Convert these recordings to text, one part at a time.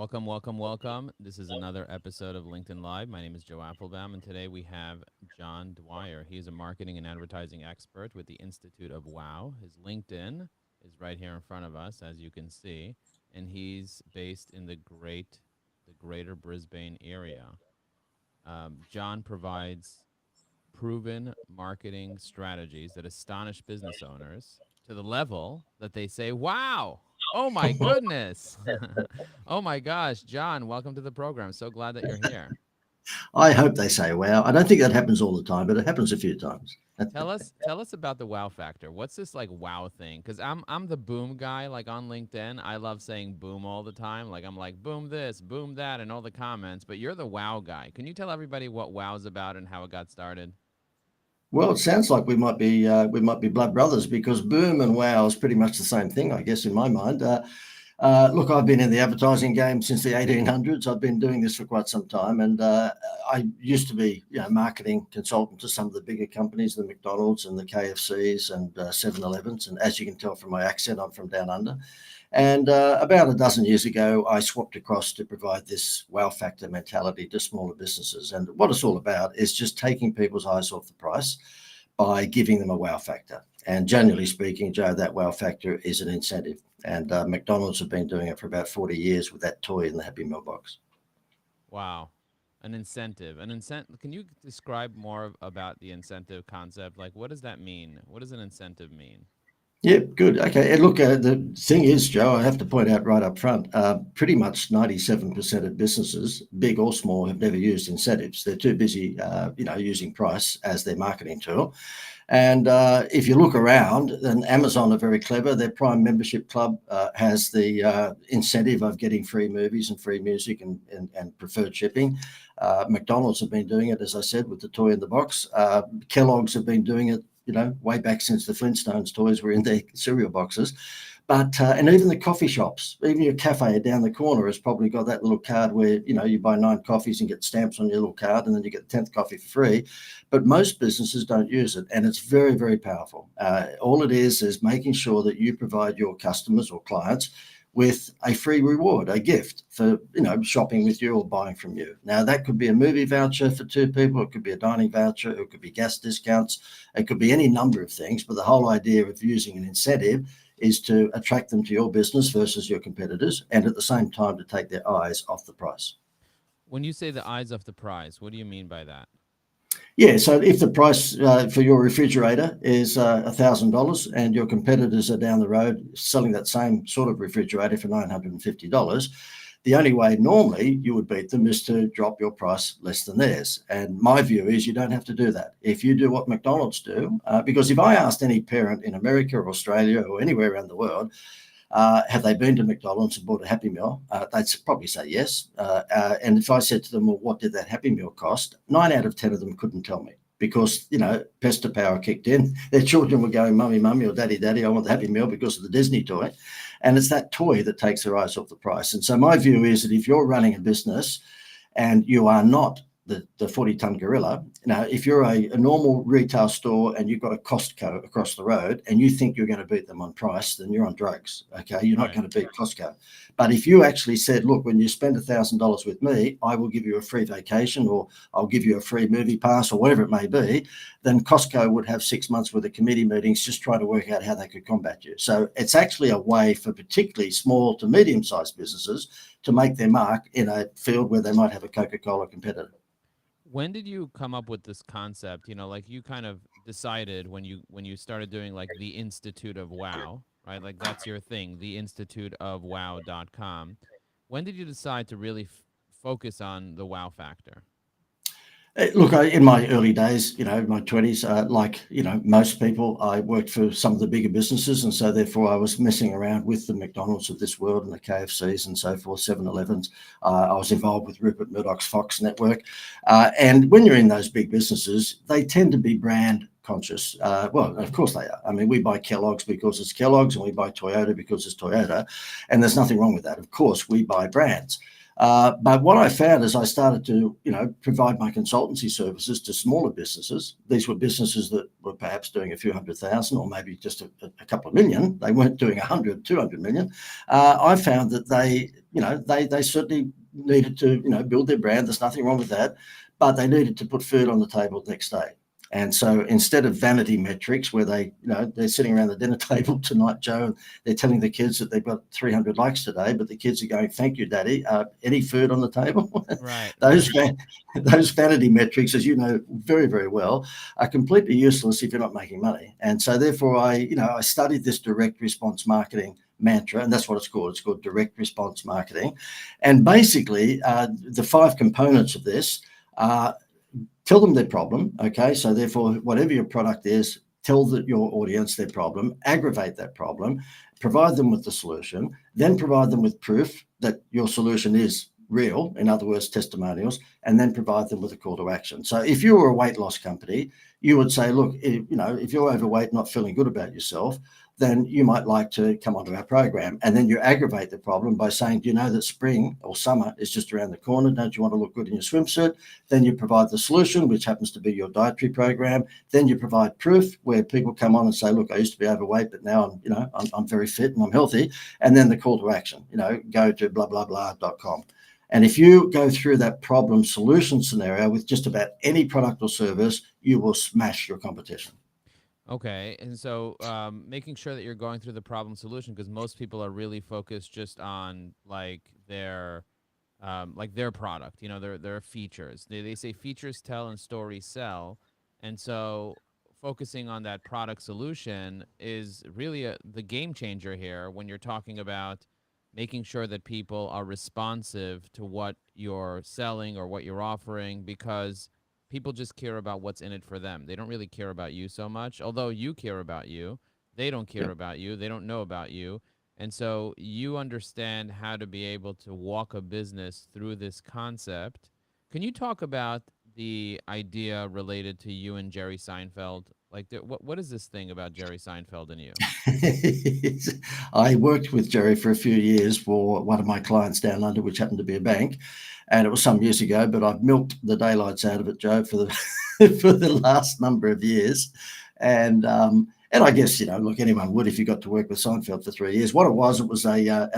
Welcome, welcome, welcome. This is another episode of LinkedIn Live. My name is Joe Apfelbaum, and today we have John Dwyer. He is a marketing and advertising expert with the Institute of Wow. His LinkedIn is right here in front of us, as you can see, and he's based in the greater Brisbane area. John provides proven marketing strategies that astonish business owners to the level that they say, wow, oh my goodness. Oh my gosh, John, welcome to the program. So glad that you're here. I hope they say wow. I don't think that happens all the time, but it happens a few times. Tell us about the wow factor. What's this like wow thing? Because I'm the boom guy, like on LinkedIn. I love saying boom all the time. Like I'm like boom this, boom that, and all the comments. But you're the wow guy. Can you tell everybody what wow's about and how it got started? Well, it sounds like we might be blood brothers because boom and wow is pretty much the same thing, I guess, in my mind. Look, I've been in the advertising game since the 1800s. I've been doing this for quite some time, and I used to be, marketing consultant to some of the bigger companies, the McDonald's and the KFCs and 7-Elevens. And as you can tell from my accent, I'm from down under. And about a dozen years ago, I swapped across to provide this wow factor mentality to smaller businesses. And what it's all about is just taking people's eyes off the price by giving them a wow factor. And generally speaking, Joe, that wow factor is an incentive. And McDonald's have been doing it for about 40 years with that toy in the Happy Meal box. Wow. An incentive. An incentive. Can you describe more about the incentive concept? Like, what does that mean? What does an incentive mean? Yeah, good. Okay. And look, the thing is, Joe, I have to point out right up front, pretty much 97% of businesses, big or small, have never used incentives. They're too busy, using price as their marketing tool. And if you look around, then Amazon are very clever. Their Prime membership club has the incentive of getting free movies and free music and preferred shipping. McDonald's have been doing it, as I said, with the toy in the box. Kellogg's have been doing it, way back since the Flintstones toys were in their cereal boxes. But and even the coffee shops, even your cafe down the corner has probably got that little card where you buy 9 coffees and get stamps on your little card, and then you get the 10th coffee for free. But most businesses don't use it, and it's very, very powerful. All it is making sure that you provide your customers or clients with a free reward, a gift for shopping with you or buying from you. Now that could be a movie voucher for 2 people, it could be a dining voucher, it could be gas discounts, it could be any number of things. But the whole idea of using an incentive is to attract them to your business versus your competitors, and at the same time to take their eyes off the price. When you say the eyes of the prize, what do you mean by that? Yeah, so if the price for your refrigerator is $1,000 and your competitors are down the road selling that same sort of refrigerator for $950, the only way normally you would beat them is to drop your price less than theirs. And my view is you don't have to do that. If you do what McDonald's do, because if I asked any parent in America or Australia or anywhere around the world, have they been to McDonald's and bought a Happy Meal? They'd probably say yes. And if I said to them, well, what did that Happy Meal cost? 9 out of 10 of them couldn't tell me because, Pester power kicked in. Their children were going, mummy, mummy, or daddy, daddy, I want the Happy Meal because of the Disney toy. And it's that toy that takes their eyes off the price. And so my view is that if you're running a business and you are not the 40-ton gorilla. Now, if you're a normal retail store and you've got a Costco across the road and you think you're going to beat them on price, then you're on drugs. Okay, you're not going to beat Costco. But if you actually said, look, when you spend $1,000 with me, I will give you a free vacation, or I'll give you a free movie pass, or whatever it may be, then Costco would have 6 months worth of committee meetings just trying to work out how they could combat you. So it's actually a way for particularly small to medium-sized businesses to make their mark in a field where they might have a Coca-Cola competitor. When did you come up with this concept? Like you kind of decided when you started doing like the Institute of Wow, right? Like that's your thing, the Institute of Wow.com. When did you decide to really focus on the wow factor? Look, in my early days, my 20s, most people, I worked for some of the bigger businesses. And so therefore I was messing around with the McDonald's of this world and the KFCs and so forth, 7-Elevens. I was involved with Rupert Murdoch's Fox network. And when you're in those big businesses, they tend to be brand conscious. Well, of course they are. I mean, we buy Kellogg's because it's Kellogg's and we buy Toyota because it's Toyota. And there's nothing wrong with that. Of course, we buy brands. But what I found is I started to, provide my consultancy services to smaller businesses. These were businesses that were perhaps doing a few 100,000 or maybe just a couple of million. They weren't doing 100, 200 million. I found that they certainly needed to, build their brand. There's nothing wrong with that, but they needed to put food on the table the next day. And so instead of vanity metrics where they're sitting around the dinner table tonight, Joe, and they're telling the kids that they've got 300 likes today, but the kids are going, "Thank you, Daddy. Any food on the table?" Right, those right. those vanity metrics, as you know very, very well, are completely useless if you're not making money. And so therefore I studied this direct response marketing mantra, and that's what it's called. It's called direct response marketing. And basically, the 5 components of this are: tell them their problem. Okay. So therefore, whatever your product is, tell your audience their problem, aggravate that problem, provide them with the solution, then provide them with proof that your solution is real, in other words, testimonials, and then provide them with a call to action. So if you were a weight loss company, you would say, look, if you're overweight, not feeling good about yourself, then you might like to come onto our program. And then you aggravate the problem by saying, do you know that spring or summer is just around the corner? Don't you want to look good in your swimsuit? Then you provide the solution, which happens to be your dietary program. Then you provide proof where people come on and say, look, I used to be overweight, but now I'm very fit and I'm healthy. And then the call to action, go to blah, blah, blah.com. And if you go through that problem solution scenario with just about any product or service, you will smash your competition. Okay, and so making sure that you're going through the problem solution, because most people are really focused just on like their product, their features. They say features tell and stories sell, and so focusing on that product solution is really the game changer here when you're talking about making sure that people are responsive to what you're selling or what you're offering, because people just care about what's in it for them. They don't really care about you so much, although you care about you. They don't care Yep. about you. They don't know about you. And so you understand how to be able to walk a business through this concept. Can you talk about the idea related to you and Jerry Seinfeld? Like, what is this thing about Jerry Seinfeld and you? I worked with Jerry for a few years for one of my clients down under, which happened to be a bank, and it was some years ago. But I've milked the daylights out of it, Joe, for the for the last number of years, and I guess look, anyone would if you got to work with Seinfeld for 3 years. What it was an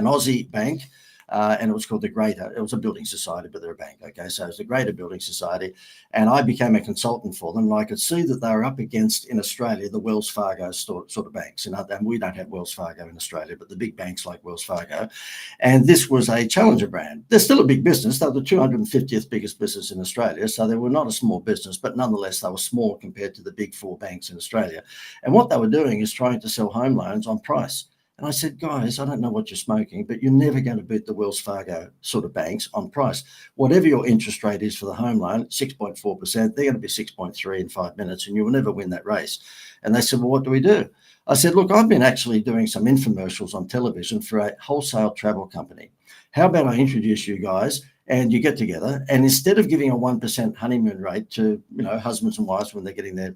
Aussie bank. And it was called the Greater. It was a building society, but they're a bank. Okay, so it was the Greater Building Society, and I became a consultant for them. And I could see that they were up against in Australia the Wells Fargo sort of banks. And we don't have Wells Fargo in Australia, but the big banks like Wells Fargo. And this was a challenger brand. They're still a big business. They're the 250th biggest business in Australia, so they were not a small business, but nonetheless they were small compared to the big 4 banks in Australia. And what they were doing is trying to sell home loans on price. And I said, guys, I don't know what you're smoking, but you're never going to beat the Wells Fargo sort of banks on price. Whatever your interest rate is for the home loan, 6.4%, they're going to be 6.3 in 5 minutes, and you will never win that race. And they said, well, what do we do? I said, look, I've been actually doing some infomercials on television for a wholesale travel company. How about I introduce you guys and you get together, and instead of giving a 1% honeymoon rate to husbands and wives when they're getting their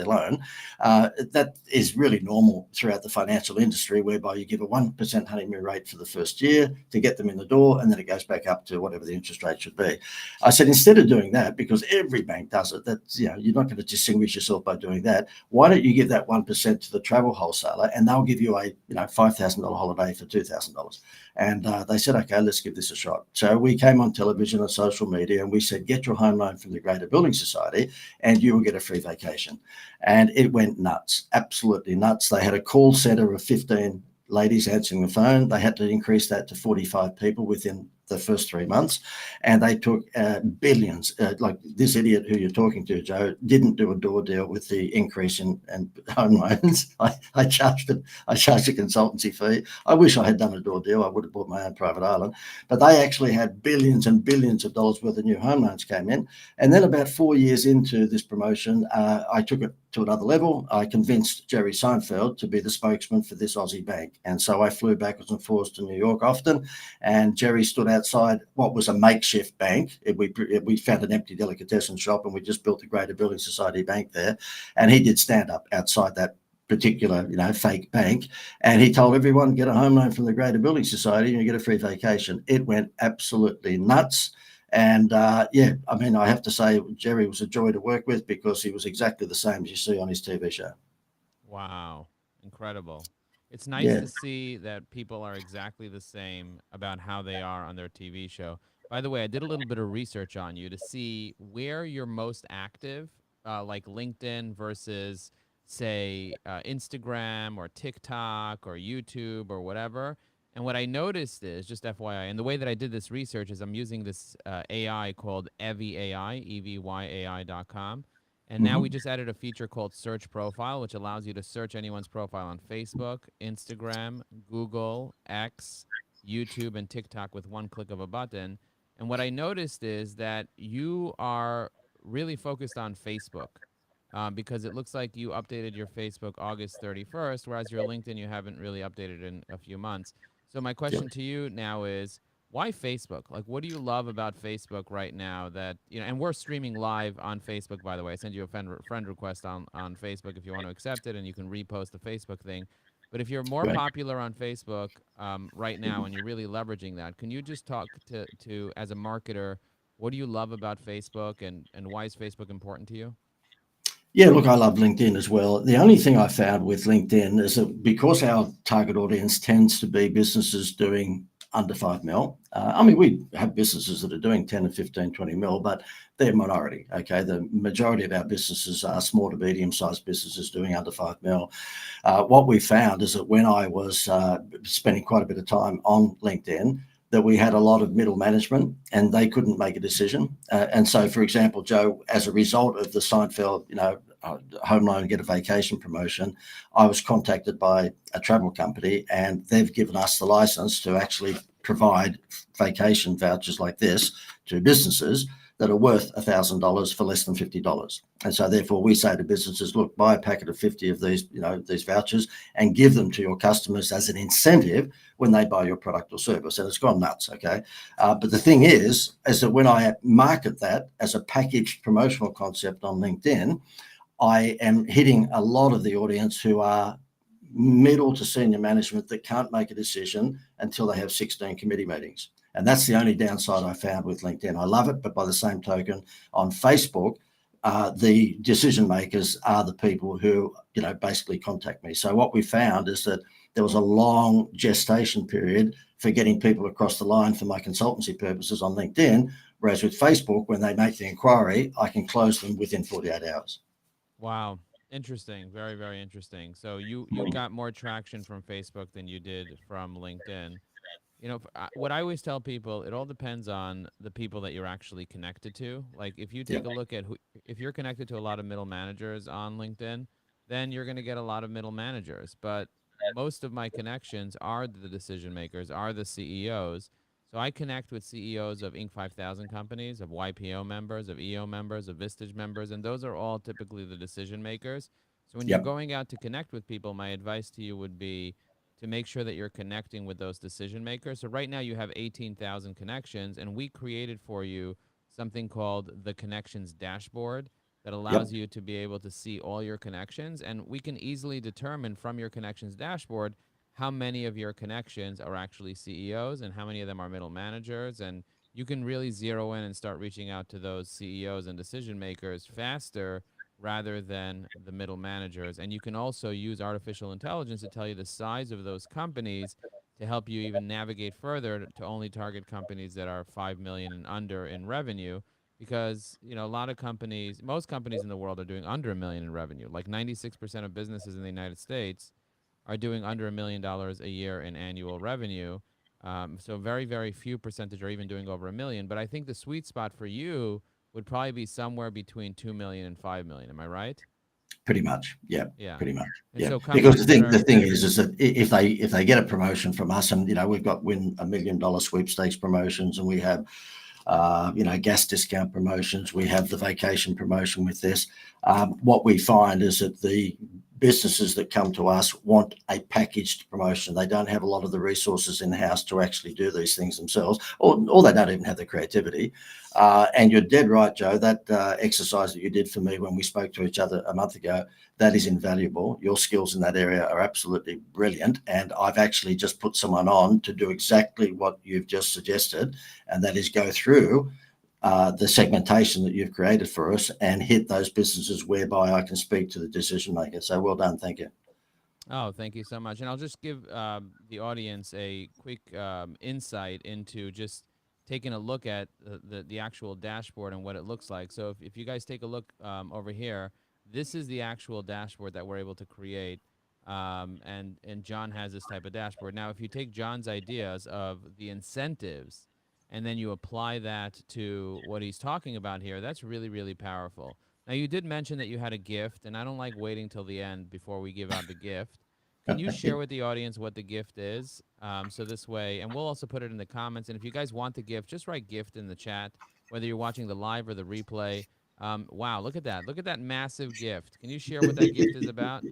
loan, that is really normal throughout the financial industry, whereby you give a 1% honeymoon rate for the first year to get them in the door, and then it goes back up to whatever the interest rate should be. I said, instead of doing that, because every bank does it, that's you're not going to distinguish yourself by doing that. Why don't you give that 1% to the travel wholesaler, and they'll give you a $5,000 holiday for $2,000? And they said, okay, let's give this a shot. So we came on television and social media, and we said, get your home loan from the Greater Building Society and you will get a free vacation. And it went nuts, absolutely nuts. They had a call center of 15 ladies answering the phone. They had to increase that to 45 people within the first 3 months, and they took billions. Like this idiot who you're talking to, Joe, didn't do a door deal with the increase in home loans. I charged a consultancy fee. I wish I had done a door deal. I would have bought my own private island, but they actually had billions and billions of dollars worth of new home loans came in. And then about 4 years into this promotion, I took it to another level. I convinced Jerry Seinfeld to be the spokesman for this Aussie bank. And so I flew backwards and forwards to New York often, and Jerry stood outside what was a makeshift bank. We found an empty delicatessen shop, and we just built the Greater Building Society Bank there. And he did stand up outside that particular, fake bank, and he told everyone, get a home loan from the Greater Building Society and you get a free vacation. It went absolutely nuts. And I mean, I have to say, Jerry was a joy to work with because he was exactly the same as you see on his TV show. Wow. Incredible. It's nice Yeah, to see that people are exactly the same about how they are on their TV show. By the way, I did a little bit of research on you to see where you're most active, like LinkedIn versus, say, Instagram or TikTok or YouTube or whatever. And what I noticed is, just FYI, and the way that I did this research is I'm using this AI called Evy AI, EVYAI.com. And now we hmm just added a feature called Search Profile, which allows you to search anyone's profile on Facebook, Instagram, Google, X, YouTube, and TikTok with one click of a button. And what I noticed is that you are really focused on Facebook, because it looks like you updated your Facebook August 31st, whereas your LinkedIn you haven't really updated in a few months. So my yep. question to you now is, why Facebook? Like, what do you love about Facebook right now that, and we're streaming live on Facebook, by the way. I send you a friend request on Facebook if you want to accept it, and you can repost the Facebook thing. But if you're more Right. popular on Facebook right now and you're really leveraging that, can you just talk to as a marketer, what do you love about Facebook, and why is Facebook important to you? Yeah, look, I love LinkedIn as well. The only thing I found with LinkedIn is that because our target audience tends to be businesses doing under 5 mil, I mean, we have businesses that are doing 10 and 15, 20 mil, but they're minority. Okay. The majority of our businesses are small to medium sized businesses doing under 5 mil. What we found is that when I was spending quite a bit of time on LinkedIn, that we had a lot of middle management and they couldn't make a decision. And so, for example, Joe, as a result of the Seinfeld, home loan, get a vacation promotion, I was contacted by a travel company and they've given us the license to actually provide vacation vouchers like this to businesses that are worth $1,000 for less than $50. And so therefore we say to businesses, look, buy a packet of 50 of these, these vouchers and give them to your customers as an incentive when they buy your product or service. And it's gone nuts. Okay. But the thing is that when I market that as a packaged promotional concept on LinkedIn, I am hitting a lot of the audience who are middle to senior management that can't make a decision until they have 16 committee meetings. And that's the only downside I found with LinkedIn. I love it, but by the same token, on Facebook, the decision makers are the people who, basically contact me. So what we found is that there was a long gestation period for getting people across the line for my consultancy purposes on LinkedIn, whereas with Facebook, when they make the inquiry, I can close them within 48 hours. Wow. Interesting. Very, very interesting. So you got more traction from Facebook than you did from LinkedIn. What I always tell people, it all depends on the people that you're actually connected to. Like, if you Yeah, take a look at if you're connected to a lot of middle managers on LinkedIn, then you're going to get a lot of middle managers. But most of my connections are the decision makers, are the CEOs. So I connect with CEOs of Inc. 5000 companies, of YPO members, of EO members, of Vistage members, and those are all typically the decision makers. So when you're yeah, going out to connect with people, my advice to you would be to make sure that you're connecting with those decision makers. So right now you have 18,000 connections, and we created for you something called the Connections Dashboard that yep. allows you to be able to see all your connections. And we can easily determine from your Connections Dashboard how many of your connections are actually CEOs and how many of them are middle managers. And you can really zero in and start reaching out to those CEOs and decision makers faster rather than the middle managers. And you can also use artificial intelligence to tell you the size of those companies to help you even navigate further to only target companies that are 5 million and under in revenue, because a lot of companies, most companies in the world are doing under a million in revenue. Like 96% of businesses in the United States are doing under $1 million a year in annual revenue. So very, very few percentage are even doing over a million. But I think the sweet spot for you would probably be somewhere between 2 million and 5 million. Am I right? Pretty much. Yeah, Yeah. pretty much. And Yeah. so Because companies that the are, thing is that if they get a promotion from us, and we've got win $1 million sweepstakes promotions, and we have gas discount promotions, we have the vacation promotion with this. What we find is that the businesses that come to us want a packaged promotion. They don't have a lot of the resources in house to actually do these things themselves, or they don't even have the creativity. And you're dead right, Joe. That exercise that you did for me when we spoke to each other a month ago, that is invaluable. Your skills in that area are absolutely brilliant. And I've actually just put someone on to do exactly what you've just suggested, and that is go through the segmentation that you've created for us and hit those businesses whereby I can speak to the decision maker. So well done. Thank you. Oh, thank you so much. And I'll just give the audience a quick insight into just taking a look at the actual dashboard and what it looks like. So if you guys take a look over here, this is the actual dashboard that we're able to create. And John has this type of dashboard. Now, if you take John's ideas of the incentives and then you apply that to what he's talking about here, that's really, really powerful. Now, you did mention that you had a gift, and I don't like waiting till the end before we give out the gift. Can you share with the audience what the gift is? So this way, and we'll also put it in the comments. And if you guys want the gift, just write gift in the chat, whether you're watching the live or the replay. Wow, look at that. Look at that massive gift. Can you share what that gift is about?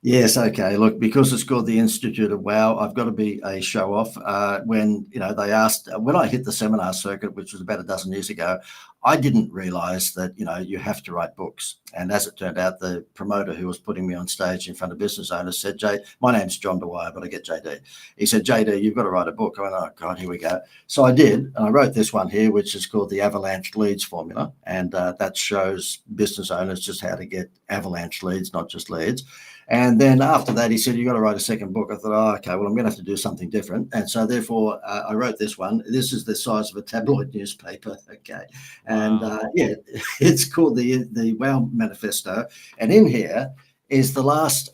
Yes, okay. Look, because it's called the Institute of Wow, I've got to be a show off. When they asked when I hit the seminar circuit, which was about a dozen years ago, I didn't realise that you have to write books. And as it turned out, the promoter who was putting me on stage in front of business owners said, "Jay, my name's John Dwyer, but I get JD." He said, "JD, you've got to write a book." I went, "Oh God, here we go." So I did, and I wrote this one here, which is called the Avalanche Leads Formula, and that shows business owners just how to get avalanche leads, not just leads. And then after that, he said, "You've got to write a second book." I thought, "Oh, okay, well, I'm going to have to do something different." And so therefore, I wrote this one. This is the size of a tabloid newspaper. Okay. And Wow. yeah, it's called the Wow Manifesto. And in here is the last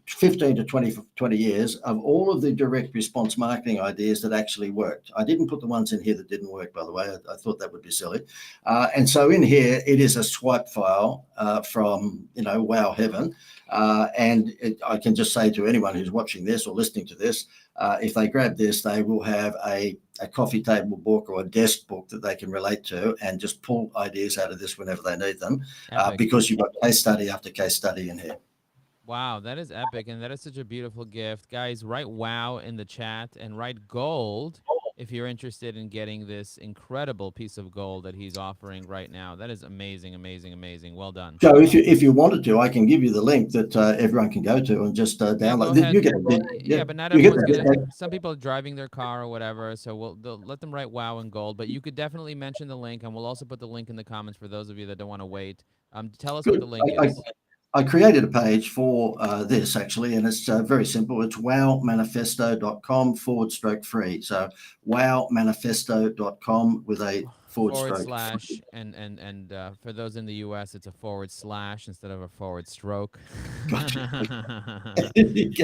15 to 20 years of all of the direct response marketing ideas that actually worked. I didn't put the ones in here that didn't work, by the way. I thought that would be silly. And so in here, it is a swipe file from, Wow Heaven. I can just say to anyone who's watching this or listening to this, if they grab this, they will have a coffee table book or a desk book that they can relate to and just pull ideas out of this whenever they need them, Epic. because you've got case study after case study in here. Wow, that is epic, and that is such a beautiful gift. Guys, write wow in the chat and write gold if you're interested in getting this incredible piece of gold that he's offering right now. That is amazing, amazing, amazing. Well done. Joe, if you wanted to, I can give you the link that everyone can go to and just Yeah, go download. ahead. You get Yeah, but not you get everyone's gonna. that. Some people are driving their car or whatever, so they'll let them write wow in gold. But you could definitely mention the link, and we'll also put the link in the comments for those of you that don't want to wait. Tell us what Good. the link is. I created a page for this actually, and it's very simple. It's wowmanifesto.com/free. So wowmanifesto.com with a forward Forward stroke. slash and for those in the U.S., it's a forward slash instead of a forward stroke. Gotcha.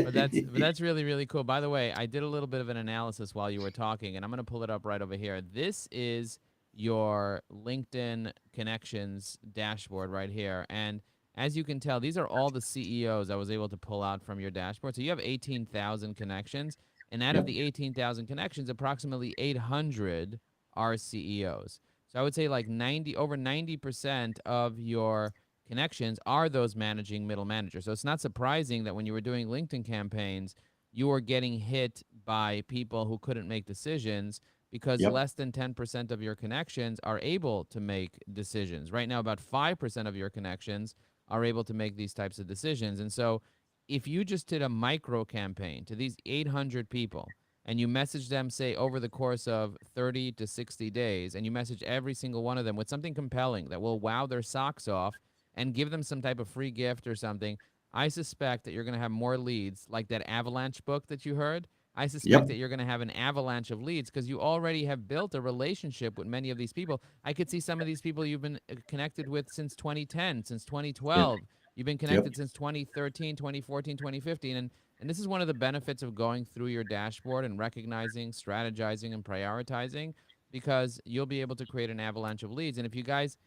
But that's really really cool. By the way, I did a little bit of an analysis while you were talking, and I'm going to pull it up right over here. This is your LinkedIn connections dashboard right here, and as you can tell, these are all the CEOs I was able to pull out from your dashboard. So you have 18,000 connections, and out of Yep. the 18,000 connections, approximately 800 are CEOs. So I would say like over 90% of your connections are those managing middle managers. So it's not surprising that when you were doing LinkedIn campaigns, you were getting hit by people who couldn't make decisions because Yep. less than 10% of your connections are able to make decisions. Right now, about 5% of your connections are able to make these types of decisions. And so if you just did a micro campaign to these 800 people and you message them, say, over the course of 30 to 60 days, and you message every single one of them with something compelling that will wow their socks off and give them some type of free gift or something, I suspect that you're going to have more leads like that avalanche book that you heard. I suspect Yep. that you're going to have an avalanche of leads because you already have built a relationship with many of these people. I could see some of these people you've been connected with since 2010, since Yep. 2012. You've been Yep. connected since 2013, 2014, 2015. And this is one of the benefits of going through your dashboard and recognizing, strategizing, and prioritizing because you'll be able to create an avalanche of leads. And if you guys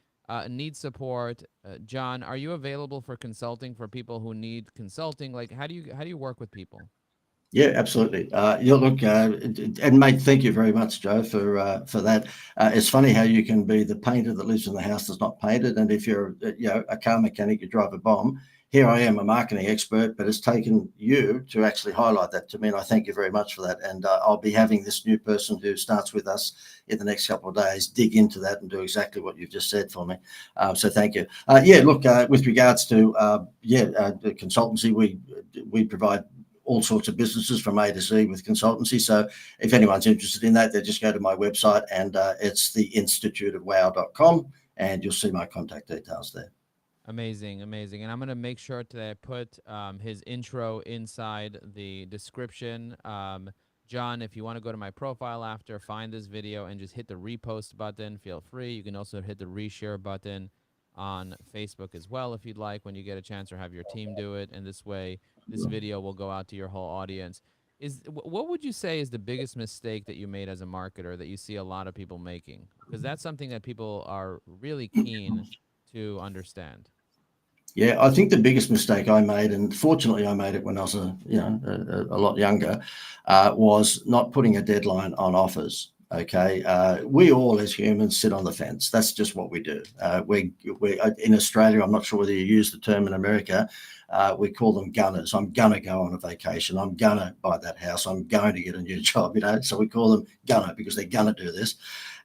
need support, John, are you available for consulting for people who need consulting? Like, how do you work with people? Yeah, absolutely. You look, and mate, thank you very much, Joe, for that. It's funny how you can be the painter that lives in the house that's not painted, and if you're a car mechanic, you drive a bomb. here I am, a marketing expert, but it's taken you to actually highlight that to me. And I thank you very much for that. And I'll be having this new person who starts with us in the next couple of days dig into that and do exactly what you've just said for me. So thank you. Look, with regards to the consultancy, we provide all sorts of businesses from A to Z with consultancy. So if anyone's interested in that, they just go to my website, and it's theinstituteofwow.com, and you'll see my contact details there. Amazing, amazing. And I'm going to make sure to put his intro inside the description. John, if you want to go to my profile after, find this video and just hit the repost button, feel free. You can also hit the reshare button on Facebook as well if you'd like, when you get a chance, or have your team do it. And this way, this video will go out to your whole audience. What would you say is the biggest mistake that you made as a marketer that you see a lot of people making? Because that's something that people are really keen to understand. Yeah, I think the biggest mistake I made, and fortunately I made it when I was a lot younger, was not putting a deadline on offers. Okay, we all as humans sit on the fence. That's just what we do. We in Australia, I'm not sure whether you use the term in America, we call them gunners. I'm gonna go on a vacation. I'm gonna buy that house. I'm going to get a new job. So we call them gunner because they're gonna do this.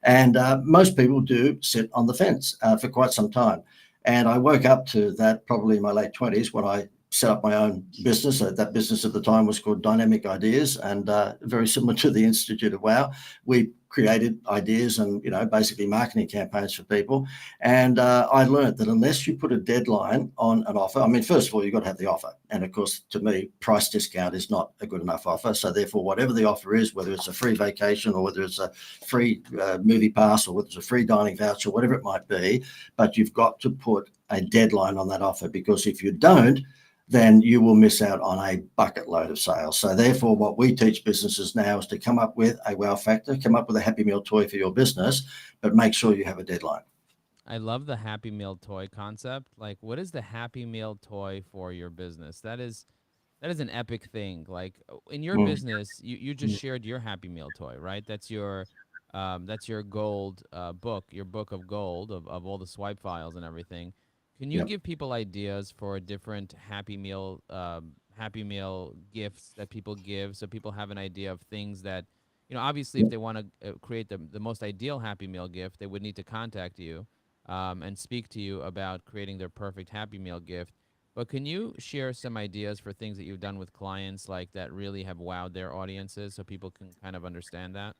And most people do sit on the fence for quite some time. And I woke up to that probably in my late 20s when I set up my own business. That business at the time was called Dynamic Ideas, and very similar to the Institute of Wow. We created ideas and, basically marketing campaigns for people. And I learned that unless you put a deadline on an offer, I mean, first of all, you've got to have the offer. And of course, to me, price discount is not a good enough offer. So therefore, whatever the offer is, whether it's a free vacation or whether it's a free movie pass or whether it's a free dining voucher, whatever it might be, but you've got to put a deadline on that offer, because if you don't, then you will miss out on a bucket load of sales. So therefore, what we teach businesses now is to come up with a wow factor, come up with a Happy Meal toy for your business, but make sure you have a deadline. I love the Happy Meal toy concept. Like, what is the Happy Meal toy for your business? That is an epic thing. Like, in your business, you just shared your Happy Meal toy, right? That's your gold book, your book of gold of all the swipe files and everything. Can you give people ideas for different Happy Meal gifts that people give, so people have an idea of things that, obviously if they want to create the most ideal Happy Meal gift, they would need to contact you and speak to you about creating their perfect Happy Meal gift. But can you share some ideas for things that you've done with clients, like, that really have wowed their audiences, so people can kind of understand that?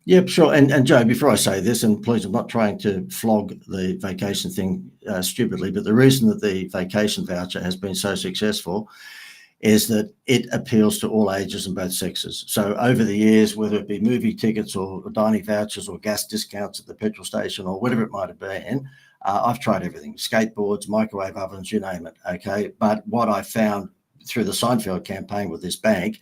Yep, sure. And Joe, before I say this, and please, I'm not trying to flog the vacation thing stupidly, but the reason that the vacation voucher has been so successful is that it appeals to all ages and both sexes. So over the years, whether it be movie tickets or dining vouchers or gas discounts at the petrol station or whatever it might have been, I've tried everything: skateboards, microwave ovens, you name it. Okay. But what I found through the Seinfeld campaign with this bank,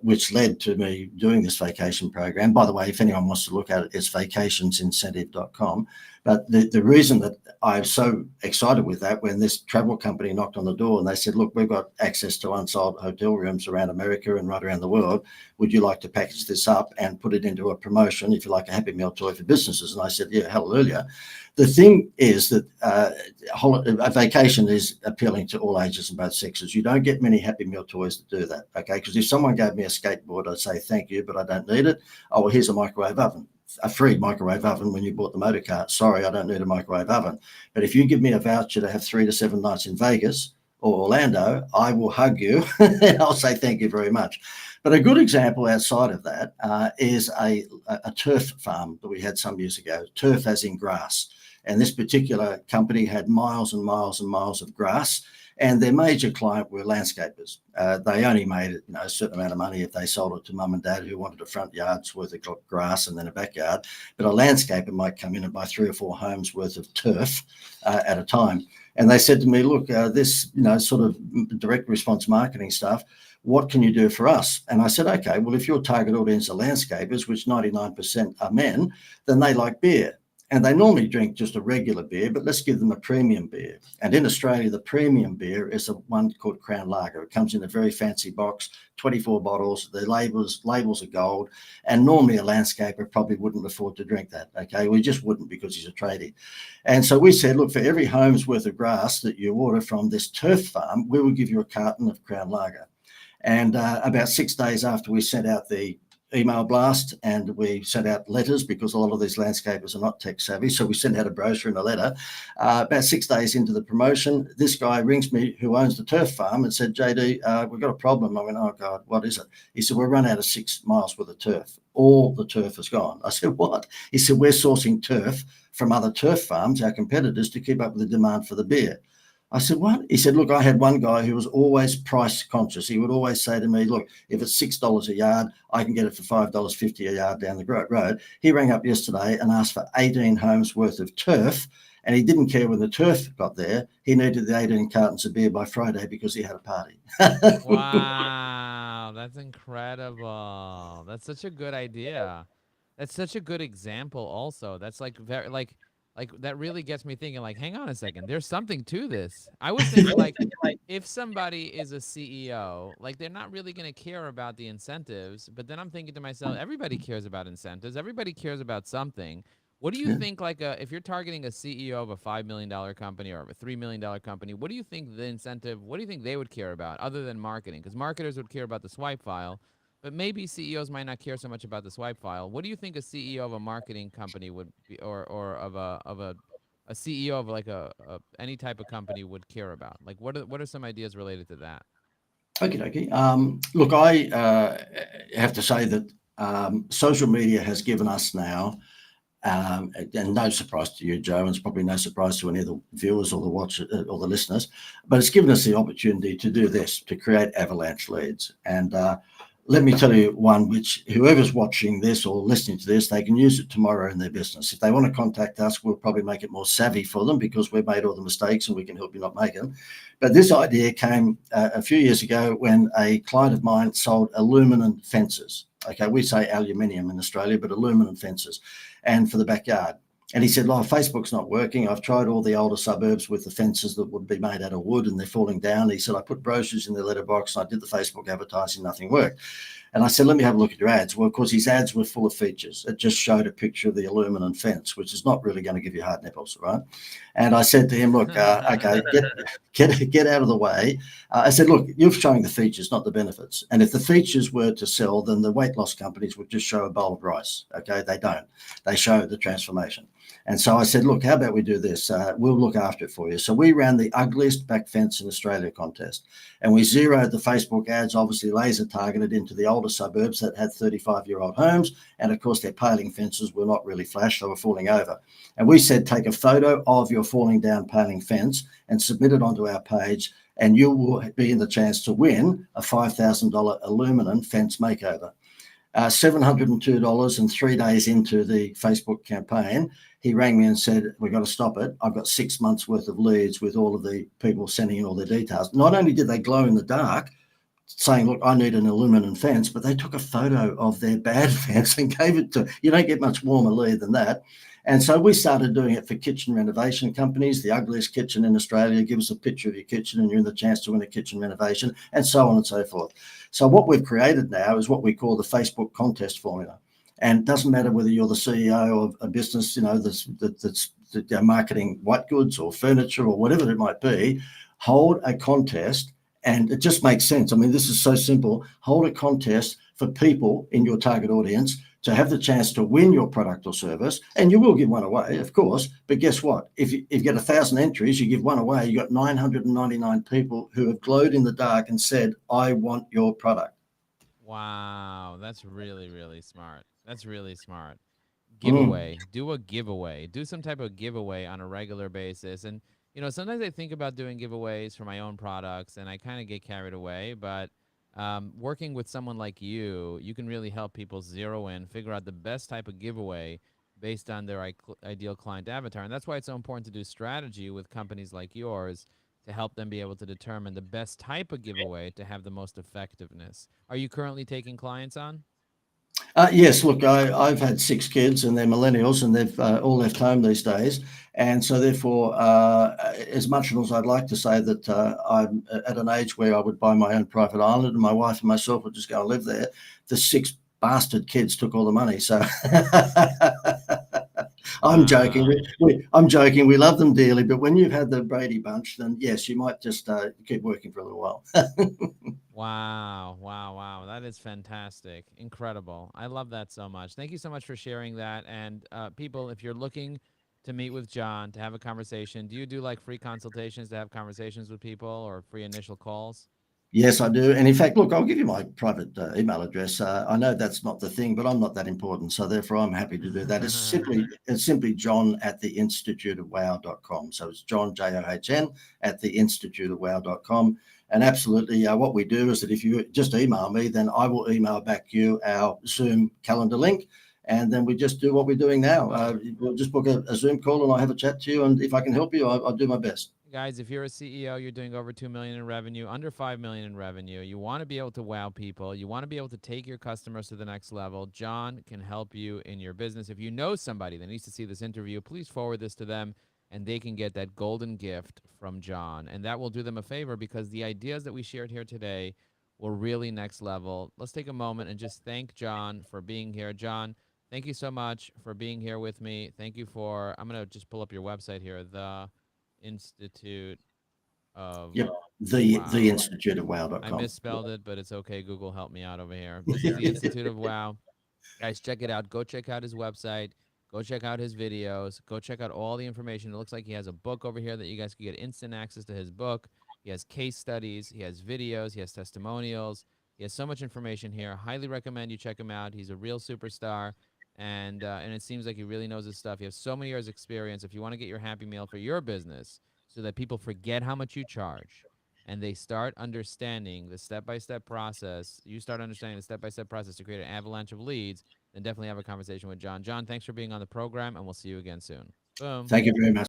which led to me doing this vacation program. By the way, if anyone wants to look at it, it's vacationsincentive.com. But the reason that I'm so excited with that, when this travel company knocked on the door and they said, look, we've got access to unsold hotel rooms around America and right around the world. Would you like to package this up and put it into a promotion, if you like, a Happy Meal toy for businesses? And I said, yeah, hallelujah. The thing is that a vacation is appealing to all ages and both sexes. You don't get many Happy Meal toys to do that, okay? Because if someone gave me a skateboard, I'd say, thank you, but I don't need it. Oh, well, here's a microwave oven. A free microwave oven when you bought the motor car. Sorry, I don't need a microwave oven. But if you give me a voucher to have 3 to 7 nights in Vegas or Orlando, I will hug you and I'll say thank you very much. But a good example outside of that is a turf farm that we had some years ago. Turf as in grass. And this particular company had miles and miles and miles of grass, and their major client were landscapers. They only made a certain amount of money if they sold it to mum and dad who wanted a front yard's worth of grass and then a backyard. But a landscaper might come in and buy 3 or 4 homes worth of turf at a time. And they said to me, look, this sort of direct response marketing stuff, what can you do for us? And I said, okay, well, if your target audience are landscapers, which 99% are men, then they like beer. And they normally drink just a regular beer, but let's give them a premium beer. And in Australia, the premium beer is a one called Crown Lager. It comes in a very fancy box, 24 bottles. The labels are gold. And normally a landscaper probably wouldn't afford to drink that. Okay, we just wouldn't because he's a tradie. And so we said, look, for every home's worth of grass that you order from this turf farm, we will give you a carton of Crown Lager. And about 6 days after we sent out the email blast and we sent out letters, because a lot of these landscapers are not tech savvy, so we sent out a brochure and a letter. About 6 days into the promotion, this guy rings me who owns the turf farm and said, JD, we've got a problem. I went, oh God, what is it? He said, we're run out of 6 miles worth of turf. All the turf is gone. I said, what? He said, we're sourcing turf from other turf farms, our competitors, to keep up with the demand for the beer. I said, what? He said, look, I had one guy who was always price conscious. He would always say to me, look, if it's $6 a yard, I can get it for $5.50 a yard down the road. He rang up yesterday and asked for 18 homes worth of turf, and he didn't care when the turf got there. He needed the 18 cartons of beer by Friday because he had a party. Wow, that's incredible. That's such a good idea. That's such a good example also. That's like very like that really gets me thinking like hang on a second. There's something to this. I was thinking like if somebody is a CEO, like they're not really going to care about the incentives, but then I'm thinking to myself, everybody cares about incentives. Everybody cares about something. What do you Yeah. think like if you're targeting a CEO of a $5 million company or of a $3 million company, what do you think the incentive, what do you think they would care about other than marketing? Because marketers would care about the swipe file, but maybe CEOs might not care so much about the swipe file. What do you think a CEO of a marketing company would be, or of a CEO of like a any type of company would care about? Like what are some ideas related to that? Okay, okay. Look, I have to say that social media has given us now, and no surprise to you, Joe, and it's probably no surprise to any of the viewers or the watchers or the listeners, but it's given us the opportunity to do this, to create avalanche leads. And let me tell you one which whoever's watching this or listening to this, they can use it tomorrow in their business. If they want to contact us, we'll probably make it more savvy for them because we've made all the mistakes and we can help you not make them. But this idea came a few years ago when a client of mine sold aluminum fences. Okay, we say aluminium in Australia, but aluminum fences, and for the backyard. And he said, "Oh, Facebook's not working. I've tried all the older suburbs with the fences that would be made out of wood and they're falling down." He said, "I put brochures in the letterbox and I did the Facebook advertising, nothing worked." And I said, "Let me have a look at your ads." Well, of course, his ads were full of features. It just showed a picture of the aluminum fence, which is not really going to give you hard nipples, right? And I said to him, "Look, okay, get out of the way." I said, "Look, you're showing the features, not the benefits. And if the features were to sell, then the weight loss companies would just show a bowl of rice. Okay, they don't. They show the transformation." And so I said, "Look, how about we do this? We'll look after it for you." So we ran the ugliest back fence in Australia contest, and we zeroed the Facebook ads, obviously laser targeted into the older suburbs that had 35-year-old homes, and of course their paling fences were not really flash; they were falling over. And we said, take a photo of your falling down paling fence and submit it onto our page, and you will be in the chance to win a $5,000 aluminum fence makeover. $702, and 3 days into the Facebook campaign, he rang me and said, "We've got to stop it. I've got 6 months worth of leads with all of the people sending in all their details." Not only did they glow in the dark, saying, "Look, I need an aluminum fence," but they took a photo of their bad fence and gave it to, you don't get much warmer lead than that. And so we started doing it for kitchen renovation companies. The ugliest kitchen in Australia, give us a picture of your kitchen and you're in the chance to win a kitchen renovation, and so on and so forth. So what we've created now is what we call the Facebook contest formula. And it doesn't matter whether you're the CEO of a business, that's marketing white goods or furniture or whatever it might be, hold a contest. And it just makes sense. I mean, this is so simple. Hold a contest for people in your target audience to have the chance to win your product or service, and you will give one away, of course. But guess what? If you get 1,000 entries, you give one away, you got 999 people who have glowed in the dark and said, "I want your product." Wow, that's really, really smart. That's really smart. Mm. Giveaway. Do a giveaway. Do some type of giveaway on a regular basis. And, sometimes I think about doing giveaways for my own products and I kind of get carried away. But working with someone like you can really help people zero in, figure out the best type of giveaway based on their ideal client avatar. And that's why it's so important to do strategy with companies like yours to help them be able to determine the best type of giveaway to have the most effectiveness. Are you currently taking clients on? Yes, look, I've had six kids and they're millennials and they've all left home these days. And so, therefore, as much as I'd like to say that I'm at an age where I would buy my own private island and my wife and myself would just go and live there, the six bastard kids took all the money. So I'm joking. Wow. I'm joking. We love them dearly. But when you've had the Brady Bunch, then yes, you might just keep working for a little while. Wow, wow, wow. That is fantastic. Incredible. I love that so much. Thank you so much for sharing that. And people, if you're looking to meet with John to have a conversation, do you do like free consultations to have conversations with people or free initial calls? Yes, I do. And in fact, look, I'll give you my private email address. I know that's not the thing, but I'm not that important. So therefore, I'm happy to do that. It's simply John at the Institute of Wow.com. So it's John, JOHN, at the Institute of Wow.com. And absolutely, what we do is that if you just email me, then I will email back you our Zoom calendar link. And then we just do what we're doing now. We'll just book a Zoom call and I'll have a chat to you. And if I can help you, I'll do my best. Guys, if you're a CEO, you're doing over 2 million in revenue, under 5 million in revenue, you want to be able to wow people, you want to be able to take your customers to the next level, John can help you in your business. If you know somebody that needs to see this interview, please forward this to them and they can get that golden gift from John. And that will do them a favor because the ideas that we shared here today were really next level. Let's take a moment and just thank John for being here. John, thank you so much for being here with me. Thank you for, I'm going to just pull up your website here, the Institute of Yep. The Wow. Institute of I Wow.com. misspelled it, but it's okay. Google help me out over here. This is the Institute of Wow. Guys, check it out. Go check out his website. Go check out his videos. Go check out all the information. It looks like he has a book over here that you guys can get instant access to his book. He has case studies. He has videos. He has testimonials. He has so much information here. Highly recommend you check him out. He's a real superstar, and it seems like he really knows his stuff. He has so many years experience. If you want to get your Happy Meal for your business, so that people forget how much you charge, and they start understanding the step-by-step process, you start understanding the step-by-step process to create an avalanche of leads, then definitely have a conversation with John. John, thanks for being on the program, and we'll see you again soon. Boom. Thank you very much.